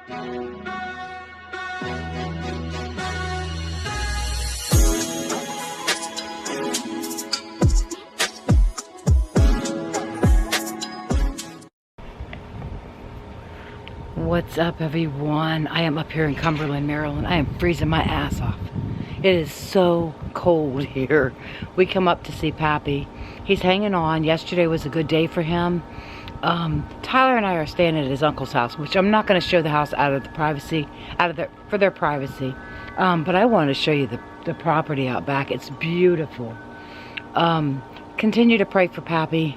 What's up, everyone? I am up here in Cumberland, Maryland. I am freezing my ass off. It is so cold here. We come up to see Pappy. He's hanging on. Yesterday was a good day for him. Tyler and I are staying at his uncle's house, which I'm not going to show the house out of the privacy, for their privacy. But I wanted to show you the property out back. It's beautiful. Continue to pray for Pappy.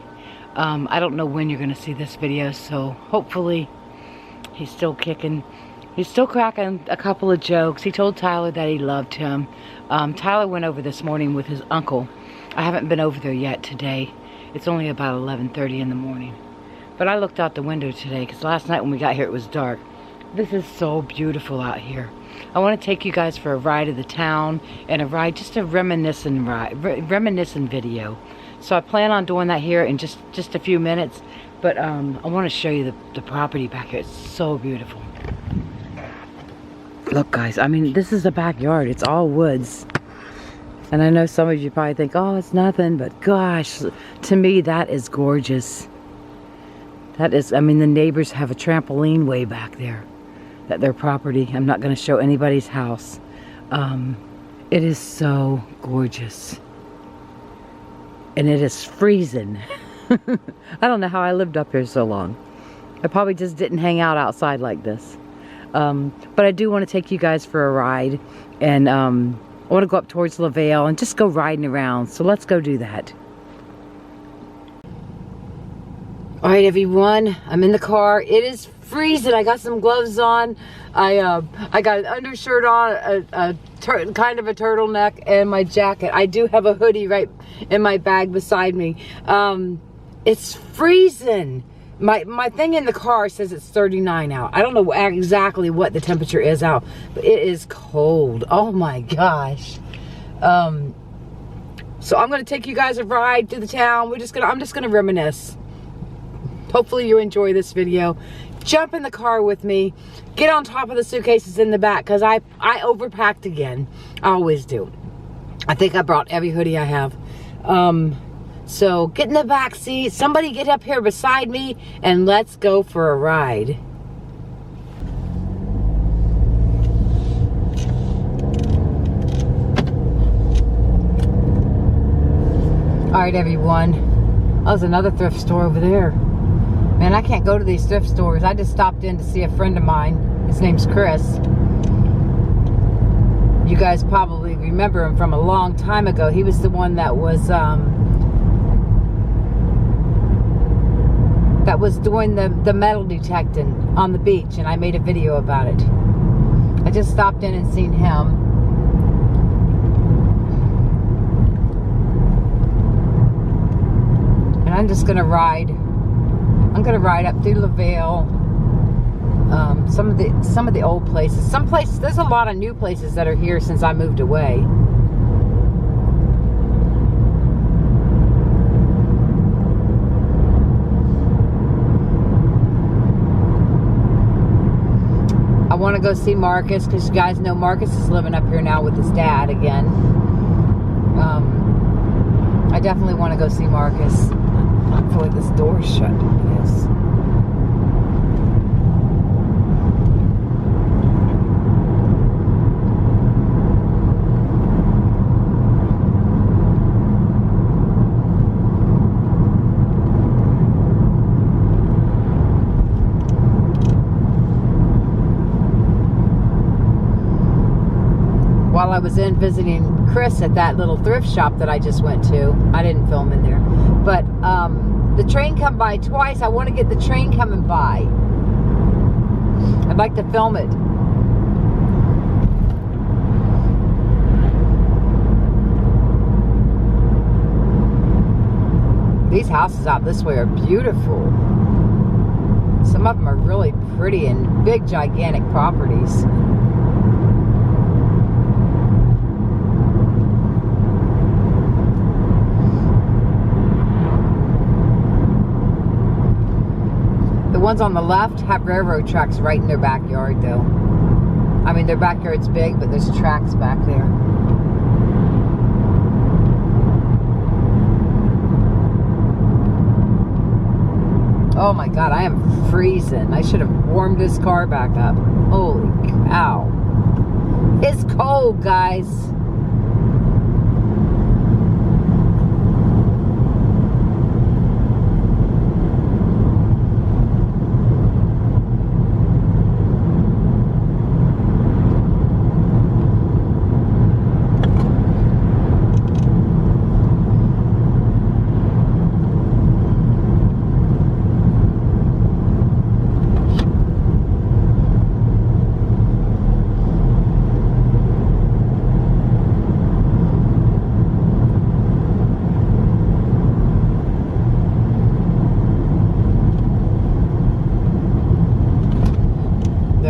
I don't know when you're going to see this video, so hopefully he's still kicking. He's still cracking a couple of jokes. He told Tyler that he loved him. Tyler went over this morning with his uncle. I haven't been over there yet today. It's only about 11:30 in the morning. But I looked out the window today because last night when we got here it was dark. This is so beautiful out here. I want to take you guys for a ride of the town and a ride, just a reminiscent video. So I plan on doing that here in just a few minutes. But I want to show you the property back here. It's so beautiful. Look, guys, I mean, this is the backyard. It's all woods. And I know some of you probably think, oh, it's nothing. But gosh, to me, that is gorgeous. That is, I mean, the neighbors have a trampoline way back there. At their property. I'm not going to show anybody's house. It is so gorgeous. And it is freezing. I don't know how I lived up here so long. I probably just didn't hang out outside like this. But I do want to take you guys for a ride. And I want to go up towards LaVale and just go riding around. So let's go do that. Alright, everyone. I'm in the car. It is freezing. I got some gloves on. I got an undershirt on, kind of a turtleneck, and my jacket. I do have a hoodie right in my bag beside me. It's freezing. My thing in the car says it's 39 out. I don't know exactly what the temperature is out, but it is cold. Oh my gosh. So I'm gonna take you guys a ride to the town. I'm just gonna reminisce. Hopefully you enjoy this video. Jump in the car with me. Get on top of the suitcases in the back because I overpacked again. I always do. I think I brought every hoodie I have. So get in the back seat. Somebody get up here beside me and let's go for a ride. All right, everyone. Oh, there's another thrift store over there. Man, I can't go to these thrift stores. I just stopped in to see a friend of mine. His name's Chris. You guys probably remember him from a long time ago. He was the one that was doing the metal detecting on the beach, and I made a video about it. I just stopped in and seen him. And I'm just gonna ride. I'm gonna ride up through LaVale. Some of the old places. Some places, there's a lot of new places that are here since I moved away. I want to go see Marcus because you guys know Marcus is living up here now with his dad again. I definitely want to go see Marcus. I feel like this door's shut. Yes. While I was in visiting Chris at that little thrift shop that I just went to, I didn't film in there, but the train come by twice. I want to get the train coming by. I'd like to film it. These houses out this way are beautiful. Some of them are really pretty and big, gigantic properties. The ones on the left have railroad tracks right in their backyard, though. I mean, their backyard's big, but there's tracks back there. Oh my God, I am freezing. I should have warmed this car back up. Holy cow. It's cold, guys.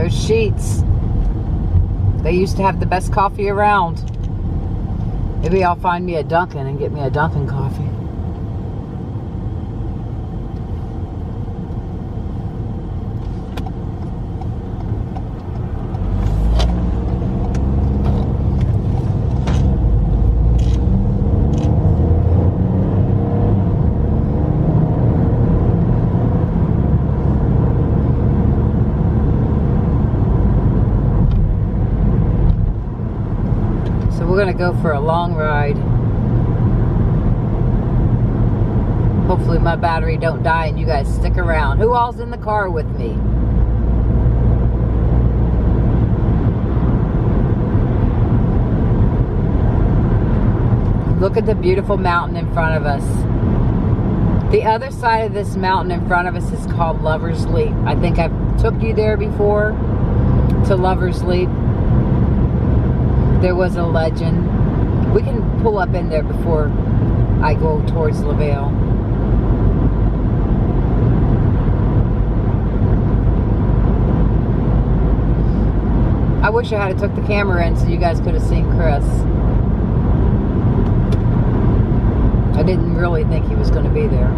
Sheets. They used to have the best coffee around. Maybe I'll find me a Dunkin' and get me a Dunkin' coffee. We're gonna go for a long ride. Hopefully my battery don't die and you guys stick around. Who all's in the car with me? Look at the beautiful mountain in front of us. The other side of this mountain in front of us is called Lover's Leap. I think I've took you there before, to Lover's Leap. There was a legend. We can pull up in there before I go towards LaVale. I wish I had took the camera in so you guys could have seen Chris. I didn't really think he was going to be there.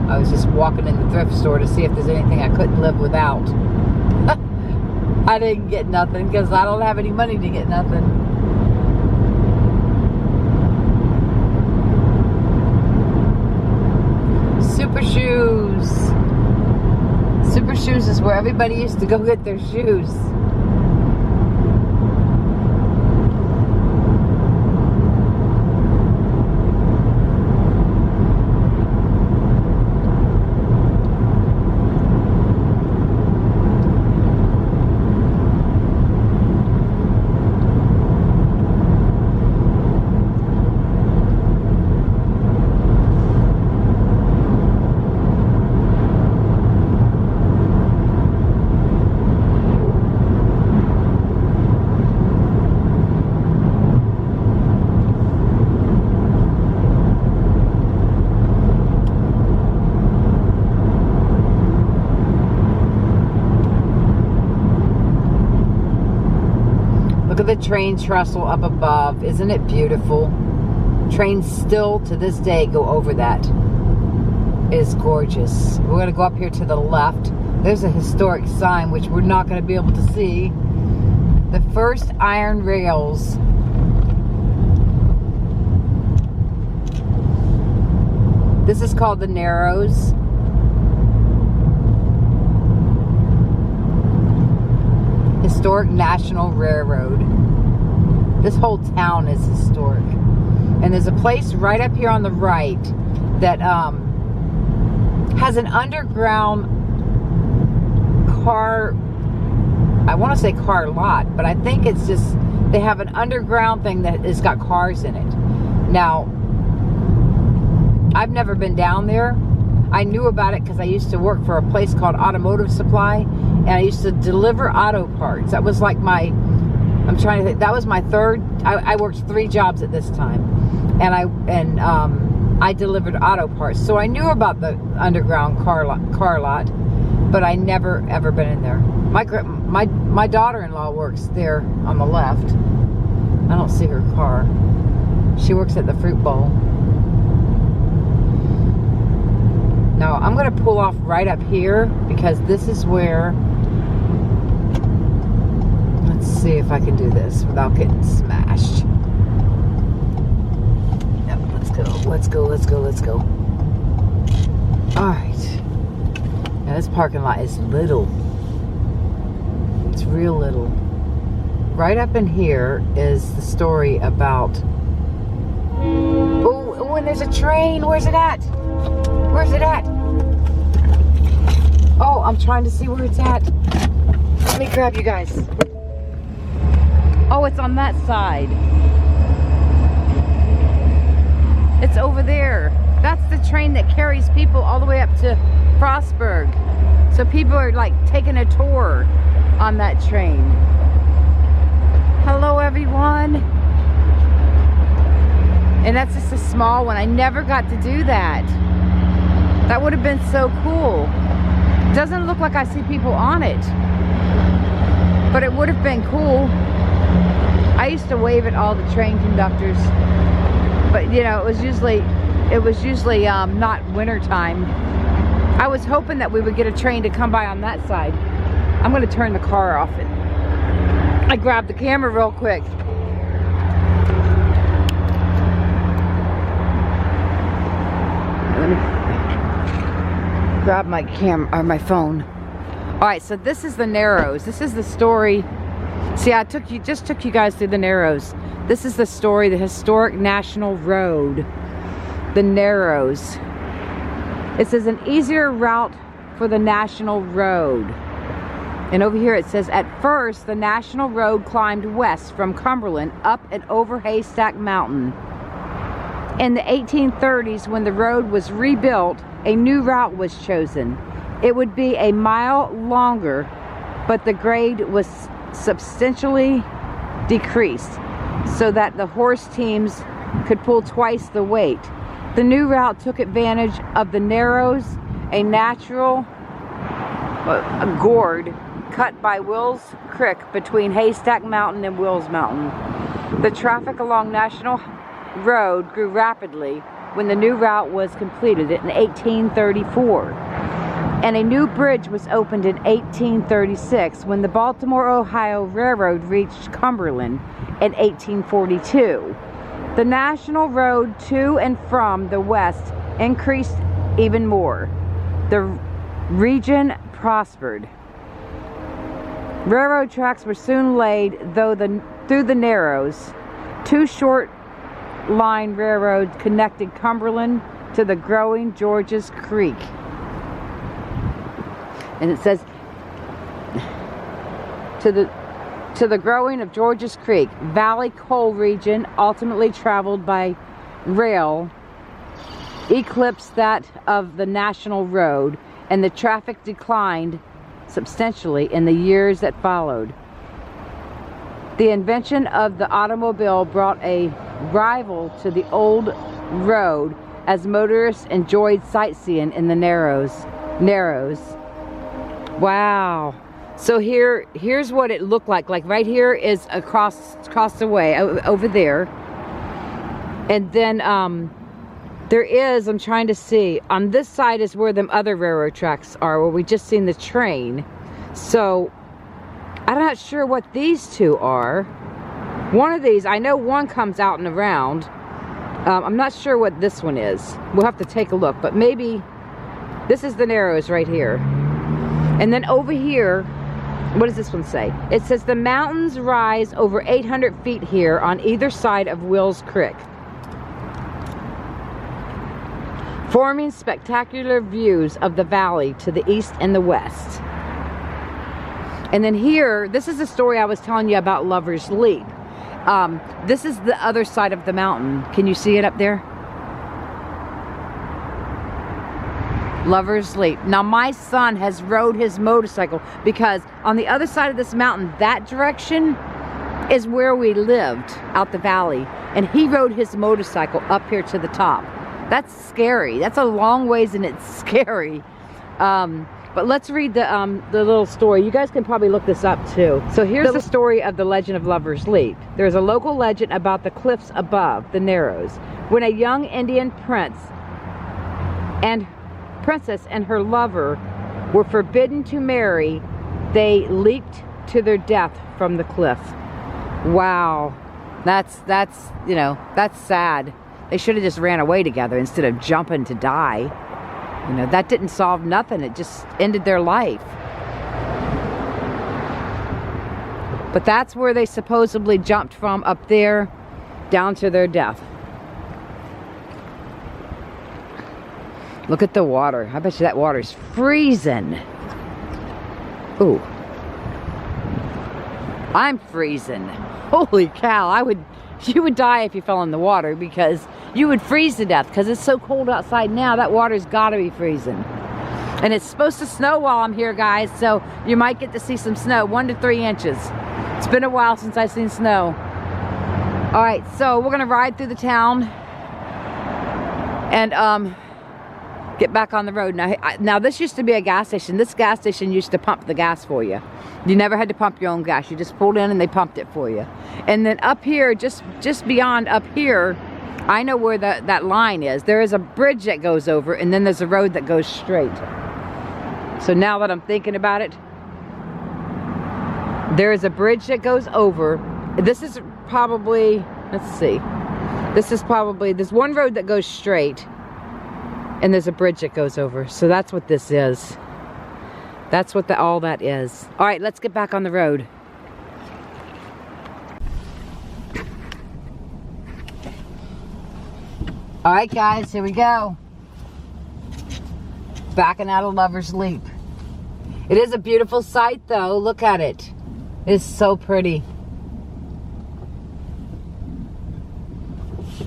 I was just walking in the thrift store to see if there's anything I couldn't live without. I didn't get nothing because I don't have any money to get nothing. Super Shoes. Super Shoes is where everybody used to go get their shoes. Look at the train trestle up above. Isn't it beautiful? Trains still to this day go over that. It is gorgeous. We're going to go up here to the left. There's a historic sign which we're not going to be able to see. The first iron rails. This is called the Narrows. Historic National Railroad. This whole town is historic. And there's a place right up here on the right that has an underground car, I want to say car lot, but I think it's just, they have an underground thing that has got cars in it. Now, I've never been down there. I knew about it because I used to work for a place called Automotive Supply, and I used to deliver auto parts. That was like my, I'm trying to think, that was my third, I worked 3 jobs at this time, and I delivered auto parts. So I knew about the underground car lot, but I never ever been in there. My daughter-in-law works there on the left. I don't see her car. She works at the fruit bowl. Now I'm gonna pull off right up here because this is where, let's see if I can do this without getting smashed. Yep, let's go. All right, now this parking lot is little. It's real little. Right up in here is the story about, oh, and there's a train. Where's it at? Where's it at? Oh, I'm trying to see where it's at. Let me grab you guys. Oh, it's on that side. It's over there. That's the train that carries people all the way up to Frostburg. So people are like taking a tour on that train. Hello everyone. And that's just a small one. I never got to do that. That would have been so cool. Doesn't look like I see people on it, but it would have been cool. I used to wave at all the train conductors, but you know, it was usually not winter time. I was hoping that we would get a train to come by on that side. I'm going to turn the car off and I grabbed the camera real quick. Let me grab my camera or my phone. All right, so this is the Narrows. This is the story. See, I just took you guys through the Narrows. This is the story, the historic National Road, the Narrows. It says an easier route for the National Road. And over here it says, at first, the National Road climbed west from Cumberland up and over Haystack Mountain. In the 1830s, when the road was rebuilt, a new route was chosen. It would be a mile longer, but the grade was substantially decreased so that the horse teams could pull twice the weight. The new route took advantage of the Narrows, a natural gorge cut by Wills Creek between Haystack Mountain and Wills Mountain. The traffic along National Road grew rapidly when the new route was completed in 1834. And a new bridge was opened in 1836 when the Baltimore-Ohio Railroad reached Cumberland in 1842. The National Road to and from the west increased even more. The region prospered. Railroad tracks were soon laid through the Narrows. Two short line railroads connected Cumberland to the growing Georges Creek. And it says, to the growing of Georges Creek, Valley Coal region ultimately traveled by rail, eclipsed that of the National Road, and the traffic declined substantially in the years that followed. The invention of the automobile brought a rival to the old road as motorists enjoyed sightseeing in the Narrows. Wow. So here's what it looked like. Like right here is across the way over there. And then there is, I'm trying to see, on this side is where them other railroad tracks are, where we just seen the train. So I'm not sure what these two are. One of these, I know one comes out and around. I'm not sure what this one is. We'll have to take a look, but maybe this is the Narrows right here. And then over here, what does this one say? It says the mountains rise over 800 feet here on either side of Wills Creek, forming spectacular views of the valley to the east and the west. And then here, this is the story I was telling you about Lover's Leap. This is the other side of the mountain. Can you see it up there? Lover's Leap. Now my son has rode his motorcycle because on the other side of this mountain, that direction is where we lived out the valley. And he rode his motorcycle up here to the top. That's scary. That's a long ways and it's scary. But let's read the little story. You guys can probably look this up too. So here's the story of the legend of Lover's Leap. There's a local legend about the cliffs above the Narrows. When a young Indian prince and princess and her lover were forbidden to marry, they leaped to their death from the cliff. Wow. That's you know, that's sad. They should have just ran away together instead of jumping to die. You know, that didn't solve nothing. It just ended their life. But that's where they supposedly jumped from, up there, down to their death. Look at the water. I bet you that water's freezing. Ooh. I'm freezing. Holy cow, you would die if you fell in the water, because you would freeze to death because it's so cold outside now. That water's got to be freezing. And it's supposed to snow while I'm here, guys, so you might get to see some snow, 1 to 3 inches. It's been a while since I've seen snow. All right, so we're gonna ride through the town and get back on the road. Now this used to be a gas station. This gas station used to pump the gas for you. You never had to pump your own gas. You just pulled in and they pumped it for you. And then up here, just beyond up here, I know where that line is. There is a bridge that goes over, and then there's a road that goes straight. So now that I'm thinking about it, there is a bridge that goes over. This is probably, let's see. This is probably, there's one road that goes straight, and there's a bridge that goes over. So that's what this is. That's what all that is. All right, let's get back on the road. All right, guys, here we go. Backing out of Lover's Leap. It is a beautiful sight, though. Look at it. It's so pretty.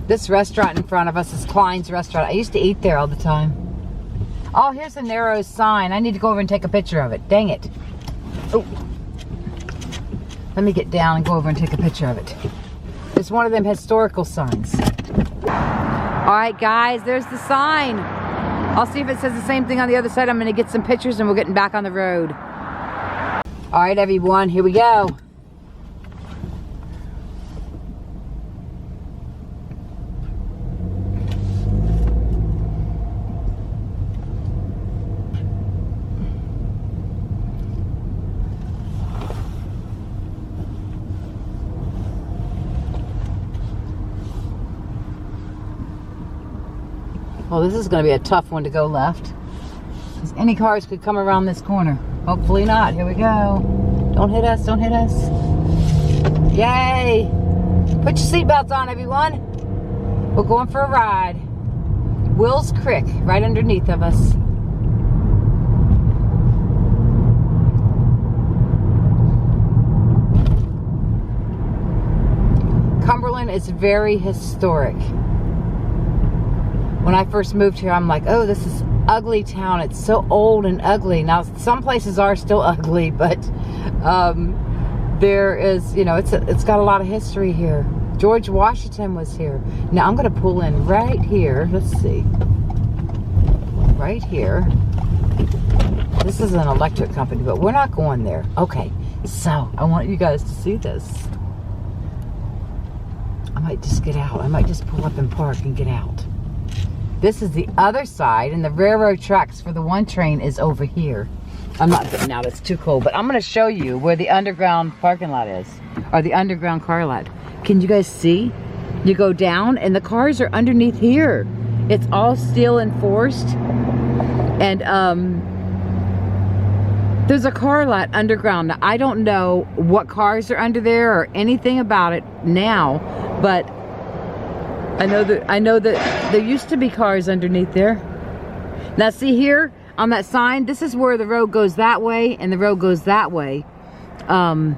This restaurant in front of us is Klein's restaurant. I used to eat there all the time. Oh, here's a narrow sign. I need to go over and take a picture of it. Dang it. Oh. Let me get down and go over and take a picture of it. It's one of them historical signs. All right, guys, there's the sign. I'll see if it says the same thing on the other side. I'm gonna get some pictures and we're getting back on the road. All right, everyone, here we go. Well, this is going to be a tough one to go left. Because any cars could come around this corner. Hopefully not. Here we go. Don't hit us. Don't hit us. Yay! Put your seatbelts on, everyone. We're going for a ride. Will's Creek, right underneath of us. Cumberland is very historic. When I first moved here, I'm like, oh, this is ugly town. It's so old and ugly. Now, some places are still ugly, but there is, you know, it's got a lot of history here. George Washington was here. Now, I'm going to pull in right here. Let's see. Right here. This is an electric company, but we're not going there. Okay, so I want you guys to see this. I might just get out. I might just pull up and park and get out. This is the other side, and the railroad tracks for the one train is over here. I'm not getting out, it's too cold, but I'm going to show you where the underground parking lot is, or the underground car lot. Can you guys see? You go down, and the cars are underneath here. It's all steel enforced, and there's a car lot underground. Now, I don't know what cars are under there or anything about it now, but I know that there used to be cars underneath there. Now see here on that sign, this is where the road goes that way and the road goes that way. And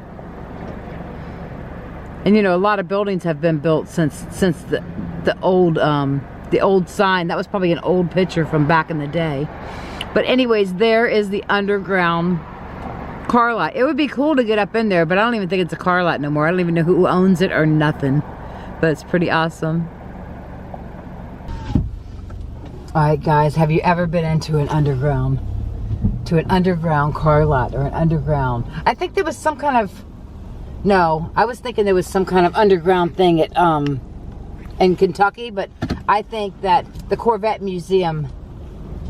you know, a lot of buildings have been built since the old sign. That was probably an old picture from back in the day. But anyways, there is the underground car lot. It would be cool to get up in there, but I don't even think it's a car lot no more. I don't even know who owns it or nothing. But it's pretty awesome. Alright guys, have you ever been into an underground car lot, or an underground, I think there was some kind of, no, I was thinking there was some kind of underground thing at in Kentucky, but I think that the Corvette Museum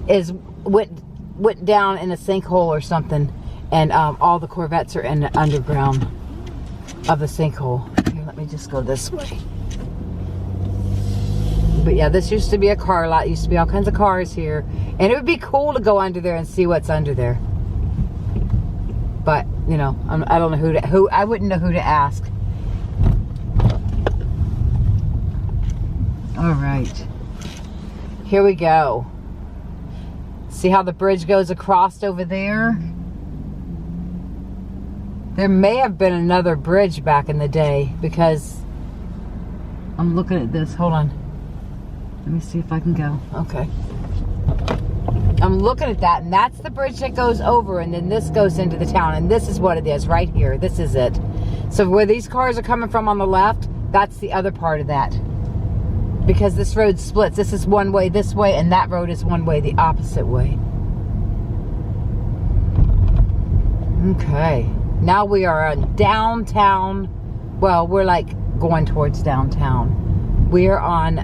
is went down in a sinkhole or something, and all the Corvettes are in the underground of the sinkhole. Here, let me just go this way. But yeah, this used to be a car lot. Used to be all kinds of cars here, and it would be cool to go under there and see what's under there. But you know, I don't know who I wouldn't know who to ask. All right, here we go. See how the bridge goes across over there? There may have been another bridge back in the day, because I'm looking at this. Hold on. Let me see if I can go. Okay. I'm looking at that, and that's the bridge that goes over, and then this goes into the town, and this is what it is right here. This is it. So where these cars are coming from on the left, that's the other part of that. Because this road splits. This is one way this way, and that road is one way the opposite way. Okay. Now we are in downtown. Well, we're like going towards downtown. We are on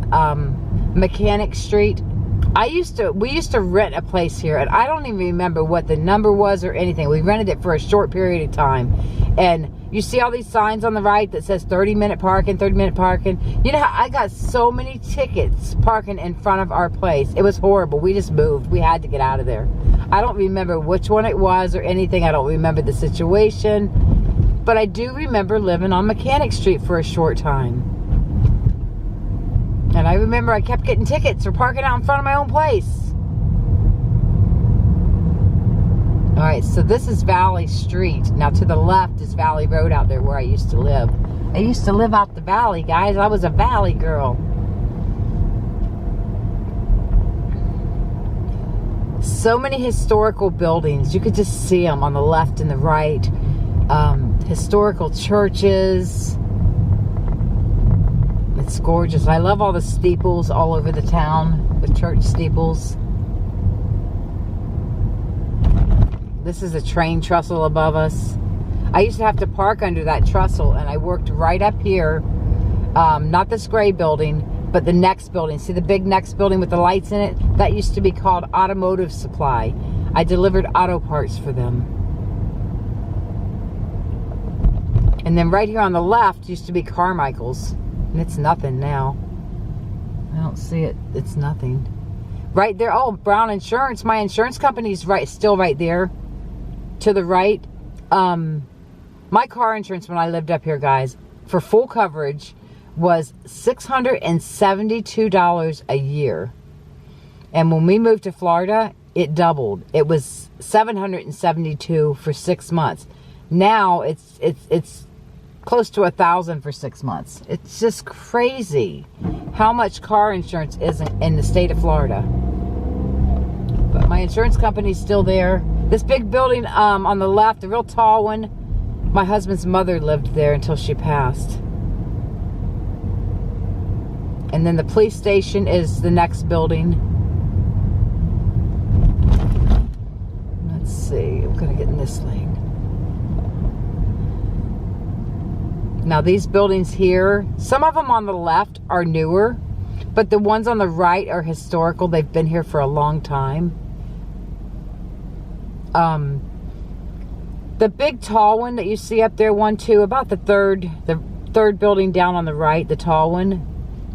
Mechanic Street. We used to rent a place here, and I don't even remember what the number was or anything. We rented it for a short period of time, and you see all these signs on the right that says 30-minute parking, 30-minute parking. You know how I got so many tickets parking in front of our place. It was horrible. We just moved. We had to get out of there. I don't remember which one it was or anything. I don't remember the situation, but I do remember living on Mechanic Street for a short time. And I remember I kept getting tickets for parking out in front of my own place. Alright, so this is Valley Street. Now to the left is Valley Road out there where I used to live. I used to live out the valley, guys. I was a valley girl. So many historical buildings. You could just see them on the left and the right. Historical churches. It's gorgeous. I love all the steeples all over the town. The church steeples. This is a train trestle above us. I used to have to park under that trestle, and I worked right up here. Not this gray building, but the next building. See the big next building with the lights in it? That used to be called Automotive Supply. I delivered auto parts for them. And then right here on the left used to be Carmichael's. And it's nothing now. I don't see it. It's nothing. Right there. Oh, Brown Insurance. My insurance company's still right there. To the right. My car insurance when I lived up here, guys, for full coverage was $672 a year. And when we moved to Florida, it doubled. It was $772 for 6 months. Now it's close to $1,000 for 6 months. It's just crazy how much car insurance is in the state of Florida. But my insurance company's still there. This big building on the left, the real tall one, my husband's mother lived there until she passed. And then the police station is the next building. Let's see, I'm gonna get in this lane. Now these buildings here, some of them on the left are newer, but the ones on the right are historical. They've been here for a long time. The big tall one that you see up there, about the third building down on the right, the tall one,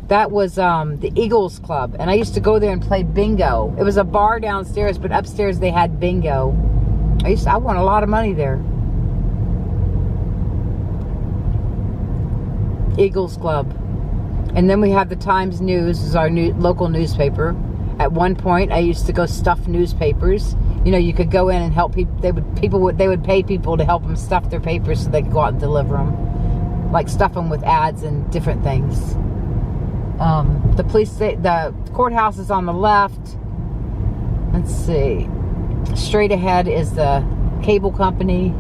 that was the Eagles Club, and I used to go there and play bingo. It was a bar downstairs, but upstairs they had bingo. I won a lot of money there. Eagles Club. And then we have the Times News, is our local newspaper. At one point, I used to go stuff newspapers. You know, you could go in and help people. They would pay people to help them stuff their papers so they could go out and deliver them, like stuff them with ads and different things. The courthouse is on the left. Let's see. Straight ahead is the cable company.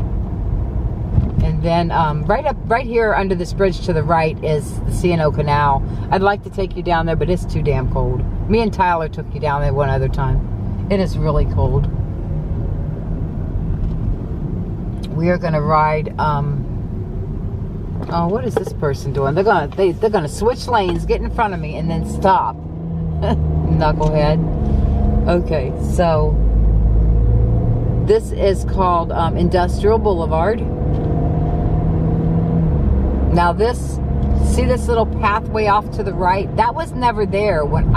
And then right here under this bridge to the right is the C&O Canal. I'd like to take you down there, but it's too damn cold. Me and Tyler took you down there one other time. It is really cold. We are gonna ride. Oh, what is this person doing? They're gonna switch lanes, get in front of me, and then stop. Knucklehead. Okay, so This is called Industrial Boulevard. Now this, see this little pathway off to the right? That was never there when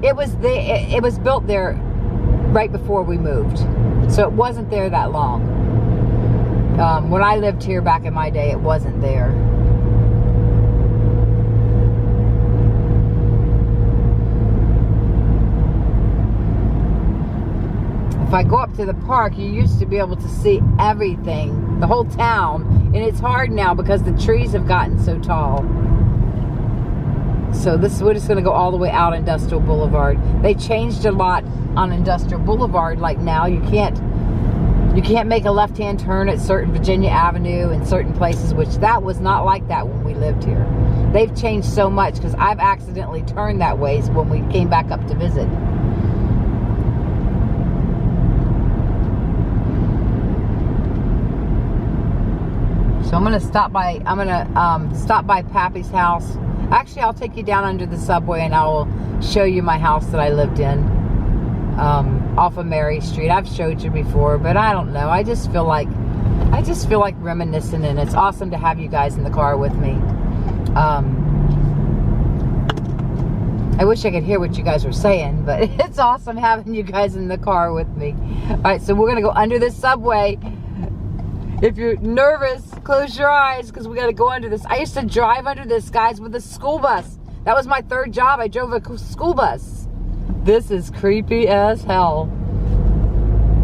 it was built there right before we moved. So it wasn't there that long. When I lived here back in my day, it wasn't there. If I go up to the park, you used to be able to see everything, the whole town, and it's hard now because the trees have gotten so tall. So we're just going to go all the way out Industrial Boulevard. They changed a lot on Industrial Boulevard. Like now, you can't make a left-hand turn at certain Virginia Avenue in certain places, which that was not like that when we lived here. They've changed so much because I've accidentally turned that way when we came back up to visit. So I'm gonna stop by Pappy's house. Actually, I'll take you down under the subway and I will show you my house that I lived in, off of Mary Street. I've showed you before, but I don't know. I just feel like reminiscing, and it's awesome to have you guys in the car with me. I wish I could hear what you guys were saying, but it's awesome having you guys in the car with me. All right, so we're gonna go under this subway. If you're nervous, close your eyes because we got to go under this. I used to drive under this, guys, with a school bus. That was my third job. I drove a school bus. This is creepy as hell.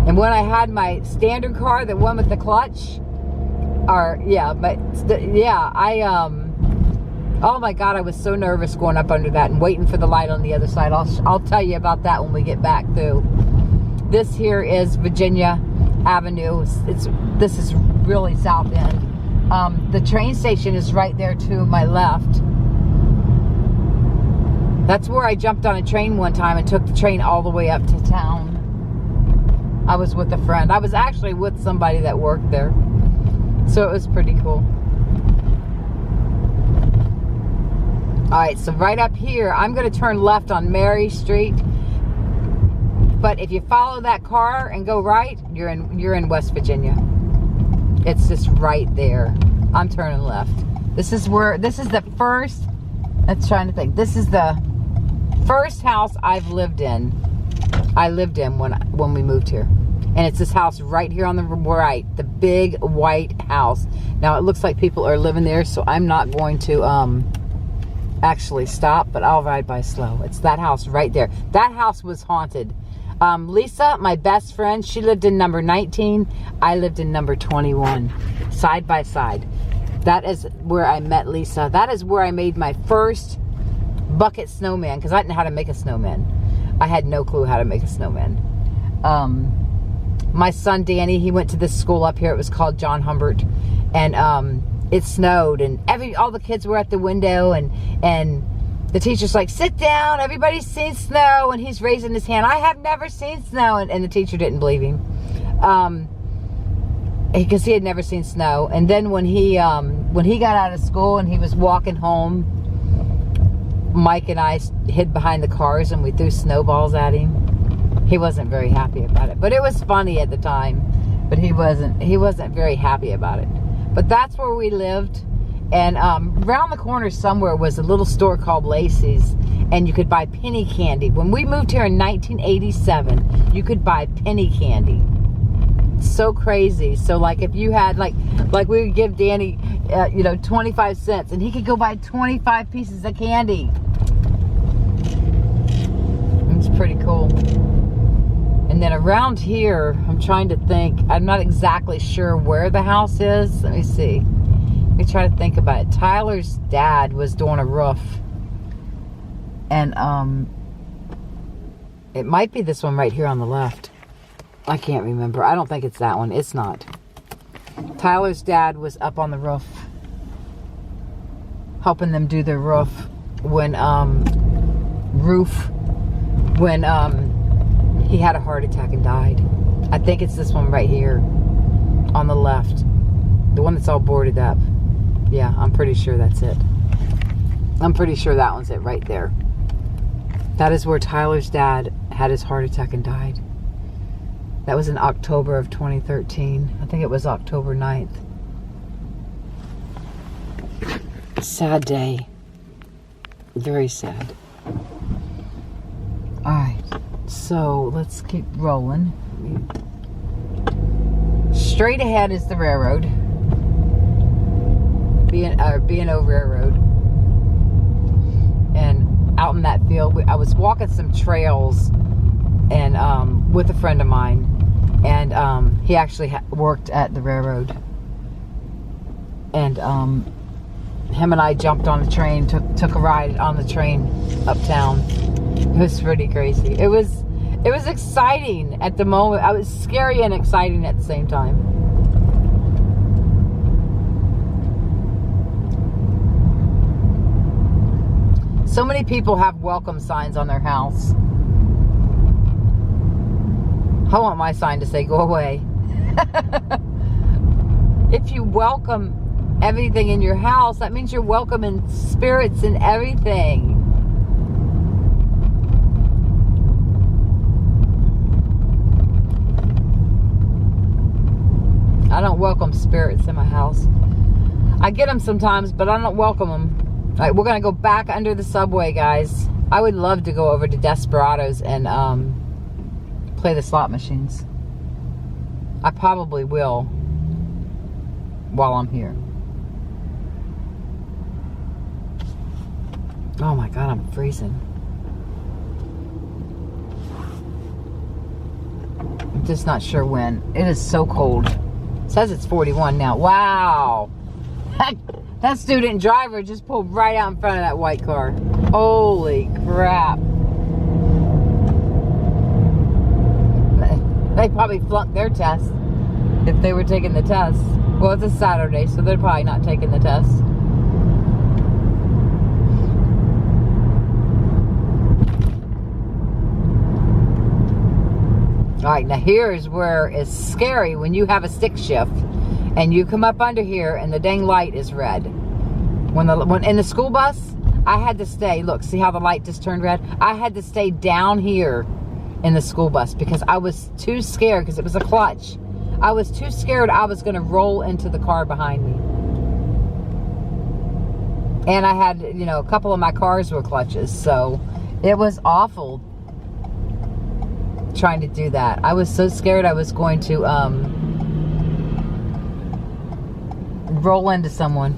And when I had my standard car, the one with the clutch, oh my God, I was so nervous going up under that and waiting for the light on the other side. I'll tell you about that when we get back through. This here is Virginia Avenue. This is really south end. The train station is right there to my left. That's where I jumped on a train one time and took the train all the way up to town. I was with a friend. I was actually with somebody that worked there. So it was pretty cool. Alright, so right up here, I'm going to turn left on Mary Street. But if you follow that car and go right, you're in West Virginia. It's just right there. I'm turning left. This is the first, I'm trying to think. This is the first house I've lived in. I lived in when we moved here. And it's this house right here on the right, the big white house. Now it looks like people are living there, so I'm not going to actually stop, but I'll ride by slow. It's that house right there. That house was haunted. Lisa, my best friend, she lived in number 19. I lived in number 21, side by side. That is where I met Lisa. That is where I made my first bucket snowman, because I didn't know how to make a snowman. I had no clue how to make a snowman. My son Danny, he went to this school up here. It was called John Humbert, and it snowed, and all the kids were at the window, and the teacher's like, sit down, everybody's seen snow, and he's raising his hand. I have never seen snow, and the teacher didn't believe him, because he had never seen snow. And then when he got out of school and he was walking home, Mike and I hid behind the cars and we threw snowballs at him. He wasn't very happy about it, but it was funny at the time. But he wasn't very happy about it. But that's where we lived. And around the corner somewhere was a little store called Lacey's, and you could buy penny candy. When we moved here in 1987, you could buy penny candy. So crazy. So like if you had like we would give Danny 25 cents, and he could go buy 25 pieces of candy. It's pretty cool. And then around here, I'm trying to think. I'm not exactly sure where the house is. Let me see. Let me try to think about it. Tyler's dad was doing a roof. And it might be this one right here on the left. I can't remember. I don't think it's that one. It's not. Tyler's dad was up on the roof helping them do their roof when he had a heart attack and died. I think it's this one right here on the left. The one that's all boarded up. Yeah, I'm pretty sure that's it. I'm pretty sure that one's it right there. That is where Tyler's dad had his heart attack and died. That was in October of 2013. I think it was October 9th. Sad day. Very sad. Alright, so let's keep rolling. Straight ahead is the railroad. B&O Railroad. And out in that field, I was walking some trails and with a friend of mine. And he actually worked at the railroad. And him and I jumped on the train, took a ride on the train uptown. It was pretty crazy. It was exciting at the moment. I was scary and exciting at the same time. So many people have welcome signs on their house. I want my sign to say, go away. If you welcome everything in your house, that means you're welcoming spirits and everything. I don't welcome spirits in my house. I get them sometimes, but I don't welcome them. All right, we're gonna go back under the subway, guys. I would love to go over to Desperados and play the slot machines. I probably will while I'm here. Oh my God, I'm freezing. I'm just not sure when. It is so cold. It says it's 41 now. Wow. That student driver just pulled right out in front of that white car. Holy crap. They probably flunked their test if they were taking the test. Well, it's a Saturday, so they're probably not taking the test. Alright, now here's where it's scary when you have a stick shift and you come up under here and the dang light is red. When in the school bus, I had to stay. Look, see how the light just turned red? I had to stay down here in the school bus because I was too scared, because it was a clutch. I was too scared I was going to roll into the car behind me. And I had, you know, a couple of my cars were clutches, so it was awful trying to do that. I was so scared I was going to roll into someone.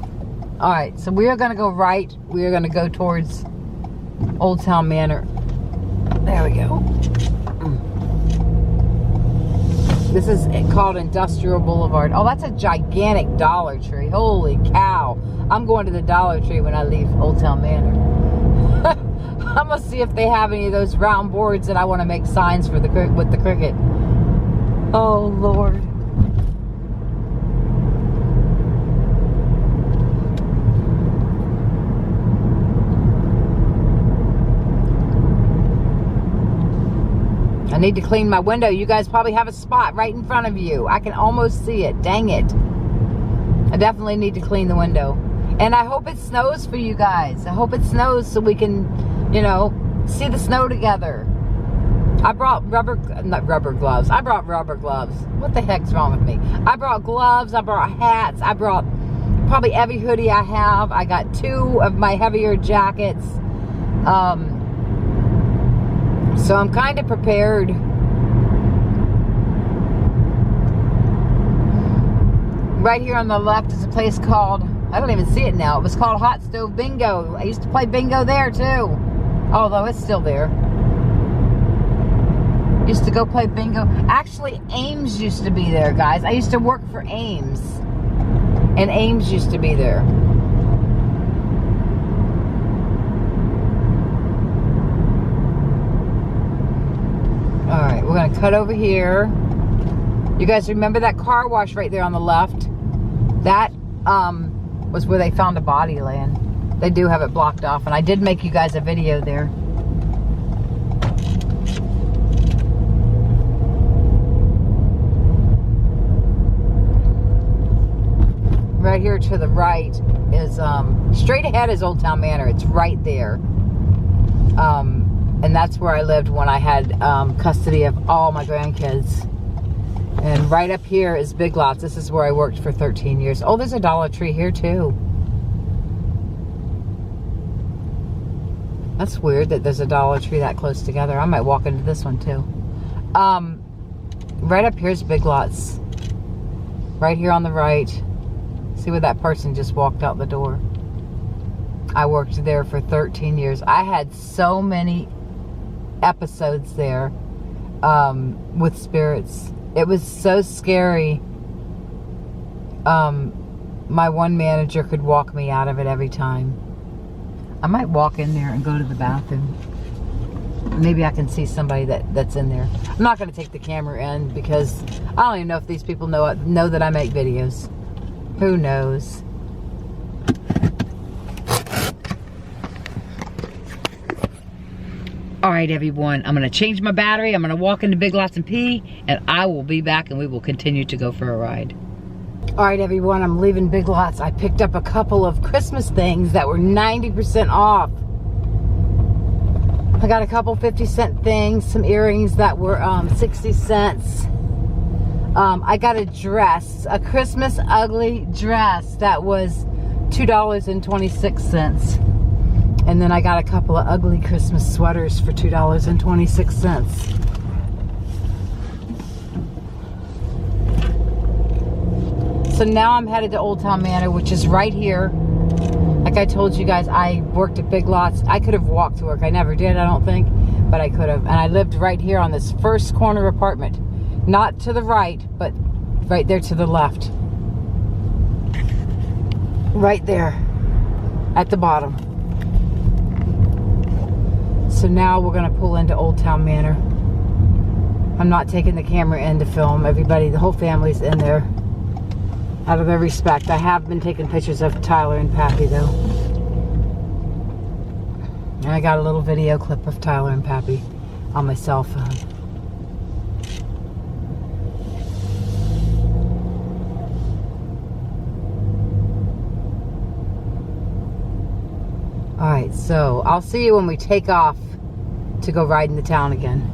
Alright, so we are going to go right. We are going to go towards Old Town Manor. There we go. This is called Industrial Boulevard. Oh, that's a gigantic Dollar Tree. Holy cow. I'm going to the Dollar Tree when I leave Old Town Manor. I'm going to see if they have any of those round boards that I want to make signs for with the cricket. Oh, Lord. I need to clean my window. You guys probably have a spot right in front of you. I can almost see it. Dang it. I definitely need to clean the window. And I hope it snows for you guys. I hope it snows so we can, you know, see the snow together. I brought not rubber gloves. I brought rubber gloves. What the heck's wrong with me? I brought gloves. I brought hats. I brought probably every hoodie I have. I got 2 of my heavier jackets. So I'm kind of prepared. Right here on the left is a place called, I don't even see it now. It was called Hot Stove Bingo. I used to play bingo there too. Although it's still there. Used to go play bingo. Actually, Ames used to be there, guys. I used to work for Ames. And Ames used to be there. Alright, we're going to cut over here. You guys remember that car wash right there on the left? That was where they found a body laying. They do have it blocked off, and I did make you guys a video there. Right here to the right is, straight ahead is Old Town Manor. It's right there. And that's where I lived when I had custody of all my grandkids. And right up here is Big Lots. This is where I worked for 13 years. Oh, there's a Dollar Tree here too. That's weird that there's a Dollar Tree that close together. I might walk into this one too. Right up here is Big Lots. Right here on the right. See where that person just walked out the door. I worked there for 13 years. I had so many episodes there with spirits. It was so scary. My one manager could walk me out of it every time. I might walk in there and go to the bathroom. Maybe I can see somebody that's in there. I'm not going to take the camera in because I don't even know if these people know that I make videos. Who knows? Alright everyone, I'm going to change my battery. I'm going to walk into Big Lots and pee, and I will be back and we will continue to go for a ride. Alright everyone, I'm leaving Big Lots. I picked up a couple of Christmas things that were 90% off. I got a couple 50-cent things, some earrings that were 60 cents. I got a dress, a Christmas ugly dress that was $2.26. And then I got a couple of ugly Christmas sweaters for $2.26. So now I'm headed to Old Town Manor, which is right here. Like I told you guys, I worked at Big Lots. I could have walked to work. I never did, I don't think, but I could have. And I lived right here on this first corner apartment. Not to the right, but right there to the left. Right there at the bottom. So now we're going to pull into Old Town Manor. I'm not taking the camera in to film. Everybody, the whole family's in there. Out of their respect. I have been taking pictures of Tyler and Pappy though. And I got a little video clip of Tyler and Pappy on my cell phone. Alright, so I'll see you when we take off to go ride in the town again.